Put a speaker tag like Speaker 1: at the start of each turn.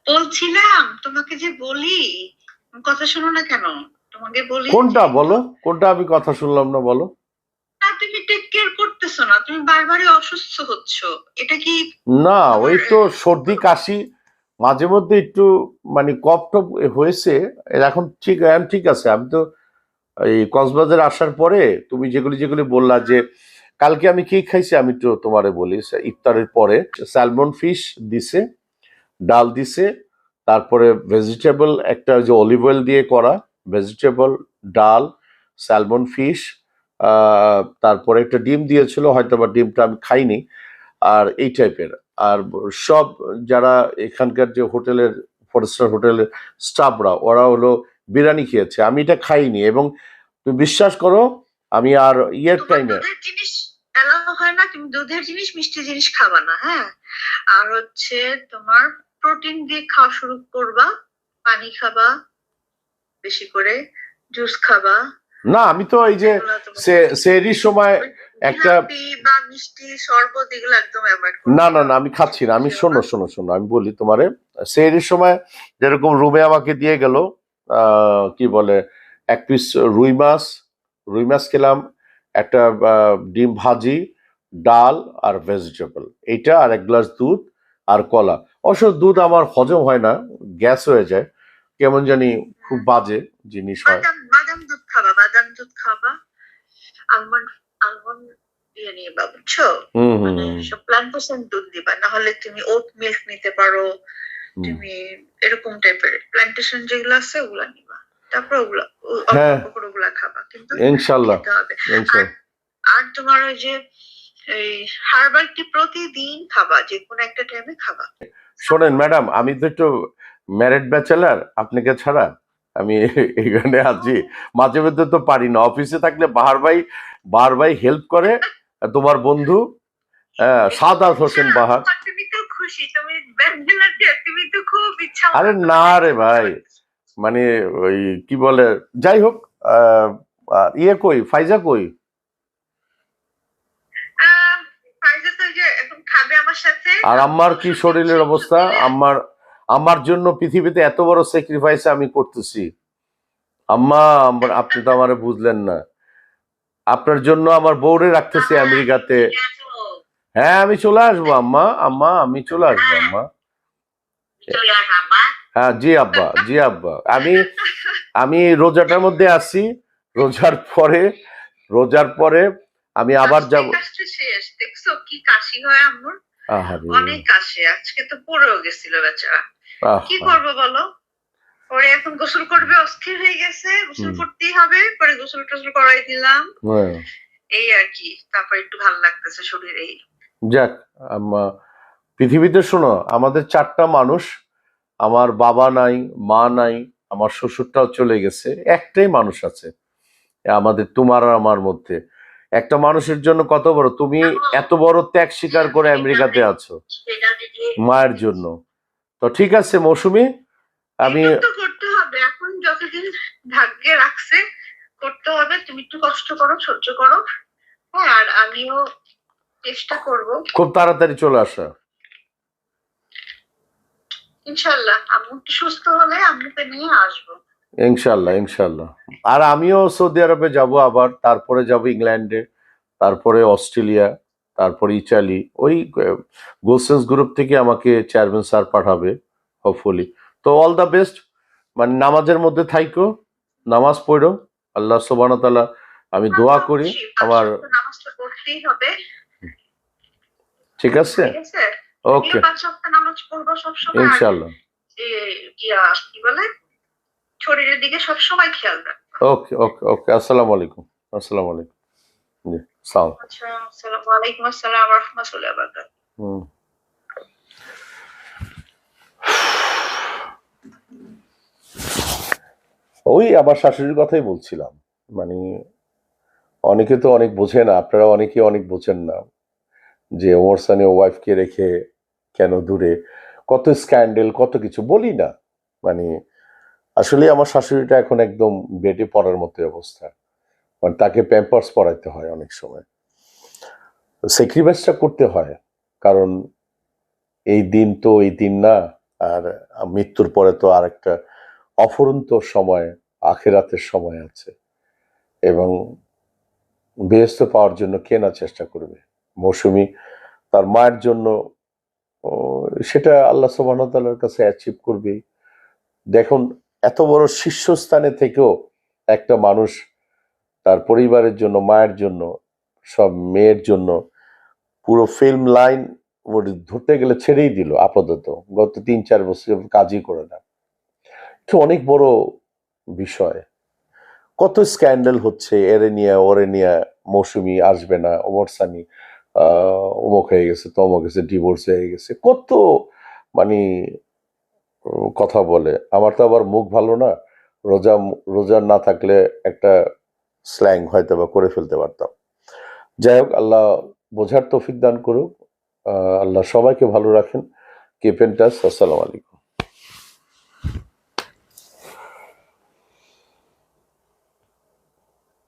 Speaker 1: বলছিলাম তোমাকে যে বলি, কথা শোনো না কেন? তোমাকে বলি
Speaker 2: কোনটা
Speaker 1: যে
Speaker 2: বলো, কোনটা আমি কথা শুনলাম না বলো।
Speaker 1: তুমি টেক কেয়ার করতেছো না, তুমি বারবারই অসুস্থ হচ্ছ। এটা কি
Speaker 2: না,
Speaker 1: তোমার
Speaker 2: ওই তো সর্দি কাশি, মাঝে মধ্যে একটু মানে কফ টফ হয়েছে। এখন এখন ঠিক আছে। আমি তো এই কক্সবাজার আসার পরে তুমি যেগুলি যেগুলি বললা যে কালকে আমি কি খাইছি, আমি তো তোমারে বলি। ইফতারের পরে স্যালমন ফিশ দিছে, ডাল দিছে, তারপরে ভেজিটেবল একটা ওই যে অলিভ অয়েল দিয়ে করা ভেজিটেবল, ডাল, স্যালমন ফিশ, তারপরে একটা ডিম দিয়েছিল, হয়তো বা ডিমটা আমি খাইনি। আর এই টাইপের। আর সব যারা এখানকার যে হোটেলের, ফোর স্টার হোটেলের স্টাফরা, ওরা হলো বিরিয়ানি খেয়েছে, আমি এটা খাইনি। এবং তুমি বিশ্বাস করো, আমি আর ইয়ের
Speaker 1: তোমার
Speaker 2: টাইমে
Speaker 1: দুধের জিনিস এলাও হয় না, তুমি দুধের জিনিস মিষ্টি জিনিস খাবা না, হ্যাঁ? আর হচ্ছে তোমার প্রোটিন দিয়ে খাওয়া শুরু করবা, পানি খাবা বেশি করে, জুস খাবা।
Speaker 2: না, আমি তো এই যে
Speaker 1: এগুলো তোমাকে
Speaker 2: সেহরির সময় একটা,
Speaker 1: জিলাপি বা মিষ্টি শরবত এগুলো একদম অ্যাভয়েড
Speaker 2: না না
Speaker 1: করবা।
Speaker 2: না, আমি খাচ্ছি না। আমি
Speaker 1: খেও
Speaker 2: শোনো
Speaker 1: না।
Speaker 2: শোনো শোনো, আমি বলি তোমারে। সেহরির সময় যেরকম রুমে আমাকে দিয়ে গেল, কি বলে, এক পিস রুই মাছ, রুই মাছ খেলাম, একটা ডিম ভাজি, ডাল আর ভেজিটেবল, এইটা, আর এক গ্লাস দুধ আর কলা। অবশ্য দুধ আমার হজম হয় না, গ্যাস হয়ে যায়, কেমন জানি, খুব বাজে জিনিস হয়।
Speaker 1: বাদাম বাদাম দুধ খাবা, বাদাম দুধ খাবা। আলমন্ড আলমন্ড দিয়ে নিবা, বুঝছো?
Speaker 2: হুম হুম
Speaker 1: মানে
Speaker 2: হুম
Speaker 1: সব প্ল্যান্টেশন দুধ দিবা, না হলে তুমি ওট মিল্ক নিতে পারো।
Speaker 2: হুম।
Speaker 1: তুমি এরকম টাইপের প্ল্যান্টেশন যেগুলো আছে ওগুলা নিবা। তারপর ওগুলা অল্প
Speaker 2: হ্যাঁ,
Speaker 1: অল্প করে ওগুলা খাবা, কিন্তু
Speaker 2: ইনশাল্লাহ
Speaker 1: খেতে হবে। আর
Speaker 2: ইনশাল্লাহ।
Speaker 1: আর তোমার ওই যে এই হার্বাল টি প্রতিদিন খাবা, যে কোনো একটা টাইমে খাবা।
Speaker 2: শোনেন ম্যাডাম, আমি তো একটু ম্যারিড ব্যাচেলার আপনাকে ছাড়া, আমি এখানে আছি। মাঝে মধ্যে তো পারি না, অফিসে থাকলে বাহার ভাই হেল্প করে, তোমার বন্ধু সাদাত হোসেন বাহার।
Speaker 1: তুমি তো খুশি, তুমি ব্যাচেলর, তুমি তো খুব ইচ্ছা
Speaker 2: আরে
Speaker 1: মতো
Speaker 2: না
Speaker 1: তোমাকে
Speaker 2: রে
Speaker 1: করতে
Speaker 2: ভাই,
Speaker 1: পারতেছো।
Speaker 2: মানে ওই কি বলে, যাই হোক। আহ, ইয়ে কই, ফাইজা কই?
Speaker 1: ফাইজা তো যে এখন খাবে আমার সাথে,
Speaker 2: আর
Speaker 1: আমি
Speaker 2: আম্মার কি
Speaker 1: ওষুধ দিচ্ছি,
Speaker 2: শরীরের
Speaker 1: ওষুধ
Speaker 2: অবস্থা?
Speaker 1: দিলে
Speaker 2: আমার আমার জন্য পৃথিবীতে এত বড় স্যাক্রিফাইস আমি করতেছি। আম্মা, আপনি তো আমারে বুঝলেন না। আপনার জন্য আমার বউরে রাখতেছি
Speaker 1: আবার
Speaker 2: আমেরিকাতে।
Speaker 1: চলে আসো।
Speaker 2: হ্যাঁ, আমি চলে আসবো আম্মা, আম্মা আমি চলে আসবো
Speaker 1: হ্যাঁ,
Speaker 2: আম্মা।
Speaker 1: চলে আস আব্বা।
Speaker 2: হ্যাঁ জি আব্বা, জি আব্বা। আমি আমি রোজাটার মধ্যে আছি। রোজার পরে, রোজার পরে আমি আবার
Speaker 1: কাশতে
Speaker 2: যাব।
Speaker 1: কাশতে শেষ, দেখছো কি কাশি হয় আম্মুর?
Speaker 2: আহারে,
Speaker 1: অনেক কাশি, আজকে তো পড়েও গেছিল বেচারা। কি
Speaker 2: আহা,
Speaker 1: করবো বলো? পরে এখন গোসল করবে, অস্থির হয়ে গেছে, গোসল
Speaker 2: হুম,
Speaker 1: করতেই হবে, পরে গোসল টোসল করাই দিলাম।
Speaker 2: হ্যাঁ,
Speaker 1: এই আর কি, তারপর একটু ভালো লাগতেছে শরীরে।
Speaker 2: যাক আম্মা। পৃথিবীতে শোনো, আমাদের চারটা মানুষ, আমার বাবা নাই, মা নাই, আমার শ্বশুরটাও চলে গেছে, একটাই মানুষ আছে আমাদের, তোমার আর আমার মধ্যে। একটা মানুষের জন্য কত বড়, তুমি এত বড় ত্যাগ স্বীকার করে আমেরিকাতে আছো
Speaker 1: সেটা যদি
Speaker 2: মায়ের জন্য। তো ঠিক আছে মৌসুমী, আমি,
Speaker 1: এইটুক তো করতে হবে, এখন যতদিন ভাগ্যে রাখছে করতে হবে। তুমি একটু কষ্ট করো, সহ্য করো। হ্যাঁ, আর আমিও চেষ্টা করব।
Speaker 2: খুব তাড়াতাড়ি চলে আসা।
Speaker 1: ইনশাল্লাহ আম্মু একটু সুস্থ হলে আম্মুকে নিয়ে আসবো।
Speaker 2: ইনশাল্লাহ ইনশাল্লাহ। আর আমিও সৌদি আরবে যাব আবার, তারপরে যাব ইংল্যান্ডে, তারপরে অস্ট্রেলিয়া, তারপরে ইটালি। ওই গোলসেন্স গ্রুপ থেকে আমাকে চেয়ারম্যান স্যার পাঠাবে হোপফুলি। তো অল দ্য বেস্ট। মানে নামাজের মধ্যে থাইকো, নামাজ পড়ো, আল্লাহ সুবহানাহু ওয়া তাআলা, আমি দোয়া করি
Speaker 1: পাঁচ
Speaker 2: আমার।
Speaker 1: ওয়াক্ত নামাজটা পড়তেই হবে।
Speaker 2: ঠিক আছে,
Speaker 1: ঠিক আছে, তুমিও
Speaker 2: ওকে,
Speaker 1: 5 ওয়াক্ত নামাজ পড়বা সবসময়। আর
Speaker 2: ইনশাল্লাহ।
Speaker 1: এ, কি বলে, শরীরের দিকে সবসময় খেয়াল রাখবা।
Speaker 2: ওকে ওকে ওকে, আসসালামু আলাইকুম। আসসালামু আলাইকুম। জি, সালাম।
Speaker 1: আচ্ছা, আসসালামু আলাইকুম, আসসালাম ওয়া রাহমাতুল্লাহি ওয়া বারাকাতুহু।
Speaker 2: হুম। ওই আমার শাশুড়ির কথাই বলছিলাম। মানে অনেকে তো অনেক বোঝে না, আপনারা অনেকে অনেক বোঝেন না, যে ওমর সানি ওয়াইফকে রেখে কেন দূরে, কত স্ক্যান্ডেল, কত কিছু বলি না। মানে আসলে আমার শাশুড়িটা এখন একদম বেডে পড়ার মতো অবস্থা। মানে তাকে প্যাম্পার্স পরাইতে হয় অনেক সময়, স্যাক্রিফাইসটা করতে হয়। কারণ এই দিন তো এই দিন না, আর মৃত্যুর পরে তো আর একটা অফুরন্ত সময়, আখিরাতের সময় আছে, এবং বেহেশত পাওয়ার জন্য কে না চেষ্টা করবে। মৌসুমী তার মায়ের জন্য ও, সেটা আল্লাহ সুবহানাহু ওয়া তাআলার কাছে অ্যাচিভ করবে। দেখুন, এত বড় শীর্ষস্থানে থেকেও একটা মানুষ তার পরিবারের জন্য, মায়ের জন্য, সব মেয়ের জন্য পুরো ফিল্ম লাইন ধরতে গেলে ছেড়েই দিল আপাতত, গত ৩-৪ বছর কাজই করে না। এটা অনেক বড় বিষয়। কত স্ক্যান্ডাল হচ্ছে, এরে নিয়ে ওরে নিয়ে, মৌসুমী আসবে না, ওমর সানি অমুক হয়ে গেছে, তমক গেছে, ডিভোর্স হয়ে গেছে, কত মানে কথা বলে। আমার তো আবার মুখ ভালো না, রোজা রোজা না থাকলে একটা স্ল্যাং হয়তো বা করে ফেলতে পারতাম। যাই হোক, আল্লাহ বোঝার তৌফিক দান করুক। আল্লাহ সবাইকে ভালো রাখেন। Keep in touch. আসসালামু আলাইকুম।